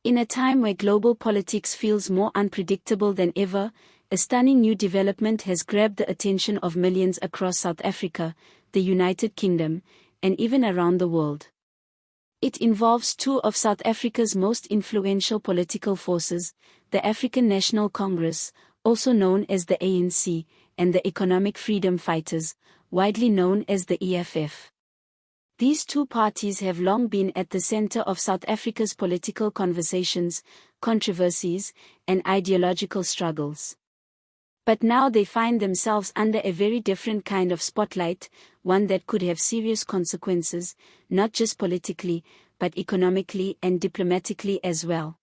In a time where global politics feels more unpredictable than ever, a stunning new development has grabbed the attention of millions across South Africa, the United Kingdom, and even around the world. It involves two of South Africa's most influential political forces, the African National Congress, also known as the ANC, and the Economic Freedom Fighters, widely known as the EFF. These two parties have long been at the center of South Africa's political conversations, controversies, and ideological struggles. But now they find themselves under a very different kind of spotlight, one that could have serious consequences, not just politically, but economically and diplomatically as well.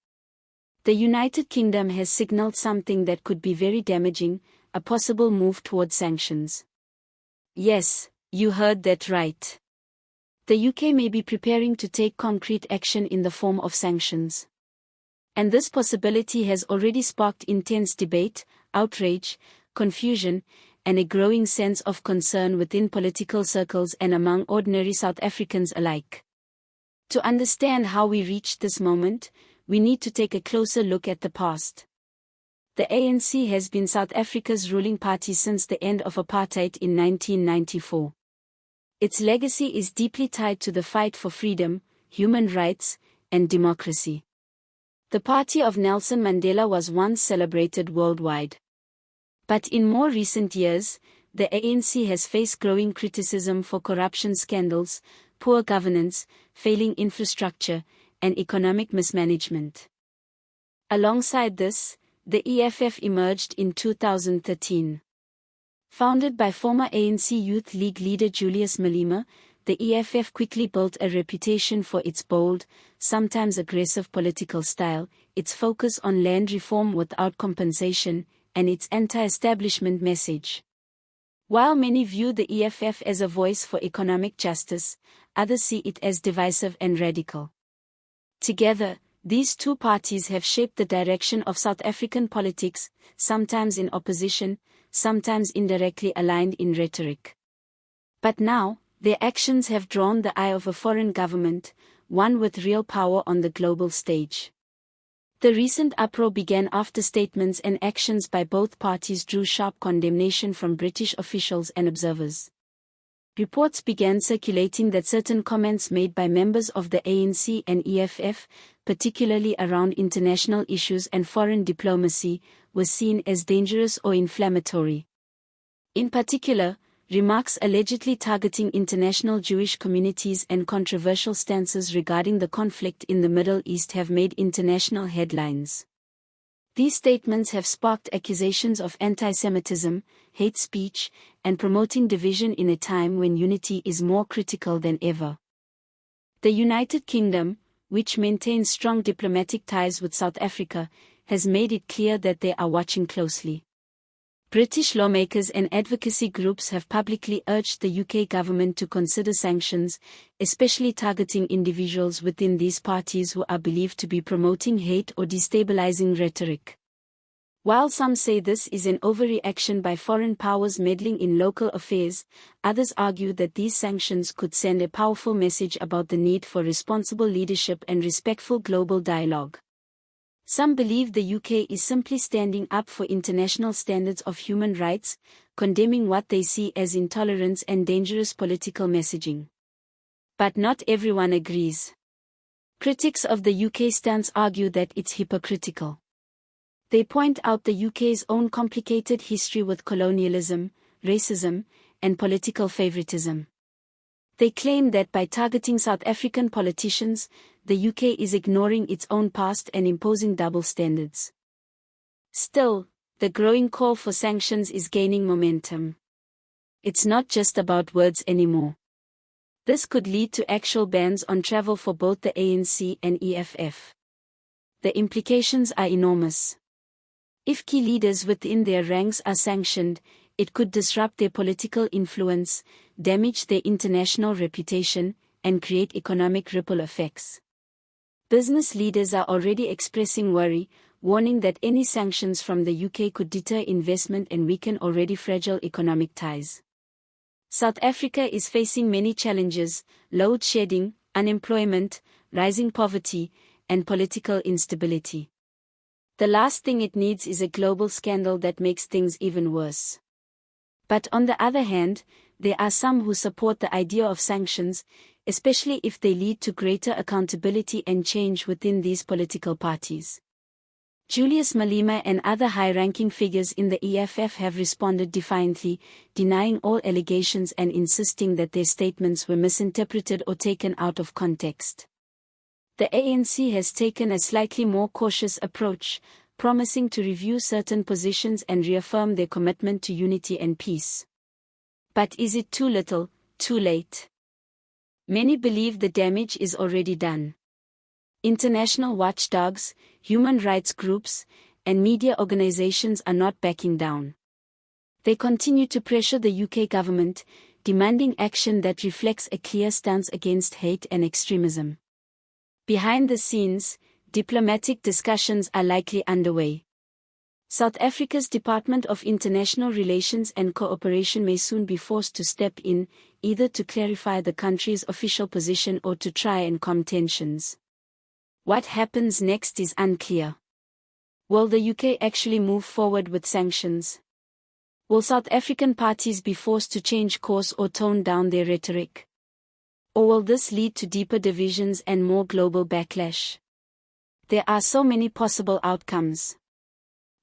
The United Kingdom has signaled something that could be very damaging, a possible move towards sanctions. Yes, you heard that right. The UK may be preparing to take concrete action in the form of sanctions. And this possibility has already sparked intense debate, outrage, confusion, and a growing sense of concern within political circles and among ordinary South Africans alike. To understand how we reached this moment, we need to take a closer look at the past. The ANC has been South Africa's ruling party since the end of apartheid in 1994. Its legacy is deeply tied to the fight for freedom, human rights, and democracy. The party of Nelson Mandela was once celebrated worldwide. But in more recent years, the ANC has faced growing criticism for corruption scandals, poor governance, failing infrastructure, and economic mismanagement. Alongside this, the EFF emerged in 2013. Founded by former ANC Youth League leader Julius Malema, the EFF quickly built a reputation for its bold, sometimes aggressive political style, its focus on land reform without compensation, and its anti-establishment message. While many view the EFF as a voice for economic justice, others see it as divisive and radical. Together, these two parties have shaped the direction of South African politics, sometimes in opposition, sometimes indirectly aligned in rhetoric. But now, their actions have drawn the eye of a foreign government, one with real power on the global stage. The recent uproar began after statements and actions by both parties drew sharp condemnation from British officials and observers. Reports began circulating that certain comments made by members of the ANC and EFF, particularly around international issues and foreign diplomacy, were seen as dangerous or inflammatory. In particular, remarks allegedly targeting international Jewish communities and controversial stances regarding the conflict in the Middle East have made international headlines. These statements have sparked accusations of anti-Semitism, hate speech, and promoting division in a time when unity is more critical than ever. The United Kingdom, which maintains strong diplomatic ties with South Africa, has made it clear that they are watching closely. British lawmakers and advocacy groups have publicly urged the UK government to consider sanctions, especially targeting individuals within these parties who are believed to be promoting hate or destabilizing rhetoric. While some say this is an overreaction by foreign powers meddling in local affairs, others argue that these sanctions could send a powerful message about the need for responsible leadership and respectful global dialogue. Some believe the UK is simply standing up for international standards of human rights, condemning what they see as intolerance and dangerous political messaging. But not everyone agrees. Critics of the UK stance argue that it's hypocritical. They point out the UK's own complicated history with colonialism, racism, and political favoritism. They claim that by targeting South African politicians, the UK is ignoring its own past and imposing double standards. Still, the growing call for sanctions is gaining momentum. It's not just about words anymore. This could lead to actual bans on travel for both the ANC and EFF. The implications are enormous. If key leaders within their ranks are sanctioned, it could disrupt their political influence, damage their international reputation, and create economic ripple effects. Business leaders are already expressing worry, warning that any sanctions from the UK could deter investment and weaken already fragile economic ties. South Africa is facing many challenges: load shedding, unemployment, rising poverty, and political instability. The last thing it needs is a global scandal that makes things even worse. But on the other hand, there are some who support the idea of sanctions, especially if they lead to greater accountability and change within these political parties. Julius Malema and other high-ranking figures in the EFF have responded defiantly, denying all allegations and insisting that their statements were misinterpreted or taken out of context. The ANC has taken a slightly more cautious approach, promising to review certain positions and reaffirm their commitment to unity and peace. But is it too little, too late? Many believe the damage is already done. International watchdogs, human rights groups, and media organizations are not backing down. They continue to pressure the UK government, demanding action that reflects a clear stance against hate and extremism. Behind the scenes, diplomatic discussions are likely underway. South Africa's Department of International Relations and Cooperation may soon be forced to step in, either to clarify the country's official position or to try and calm tensions. What happens next is unclear. Will the UK actually move forward with sanctions? Will South African parties be forced to change course or tone down their rhetoric? Or will this lead to deeper divisions and more global backlash? There are so many possible outcomes.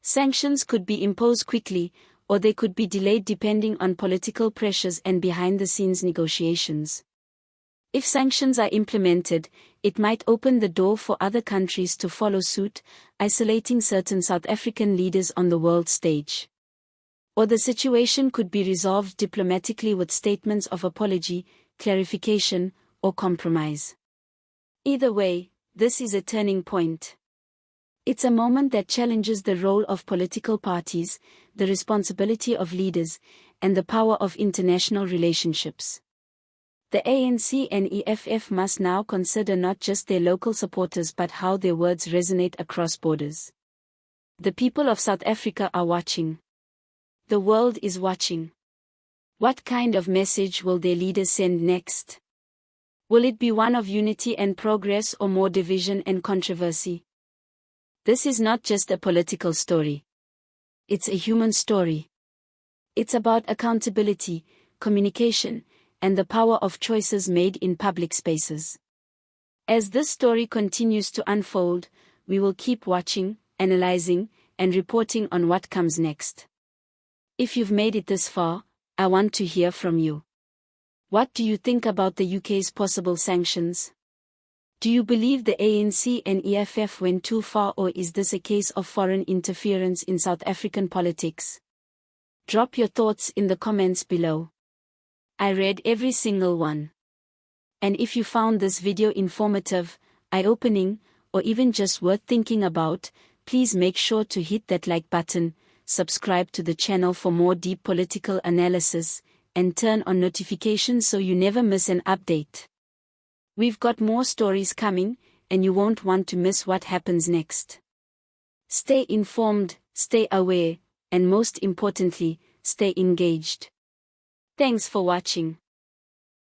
Sanctions could be imposed quickly, or they could be delayed depending on political pressures and behind-the-scenes negotiations. If sanctions are implemented, it might open the door for other countries to follow suit, isolating certain South African leaders on the world stage. Or the situation could be resolved diplomatically with statements of apology, clarification, or compromise. Either way, this is a turning point. It's a moment that challenges the role of political parties, the responsibility of leaders, and the power of international relationships. The ANC and EFF must now consider not just their local supporters but how their words resonate across borders. The people of South Africa are watching. The world is watching. What kind of message will their leaders send next? Will it be one of unity and progress or more division and controversy? This is not just a political story. It's a human story. It's about accountability, communication, and the power of choices made in public spaces. As this story continues to unfold, we will keep watching, analyzing, and reporting on what comes next. If you've made it this far, I want to hear from you. What do you think about the UK's possible sanctions? Do you believe the ANC and EFF went too far, or is this a case of foreign interference in South African politics? Drop your thoughts in the comments below. I read every single one. And if you found this video informative, eye-opening, or even just worth thinking about, please make sure to hit that like button, subscribe to the channel for more deep political analysis, and turn on notifications so you never miss an update. We've got more stories coming, and you won't want to miss what happens next. Stay informed, stay aware, and most importantly, stay engaged. Thanks for watching.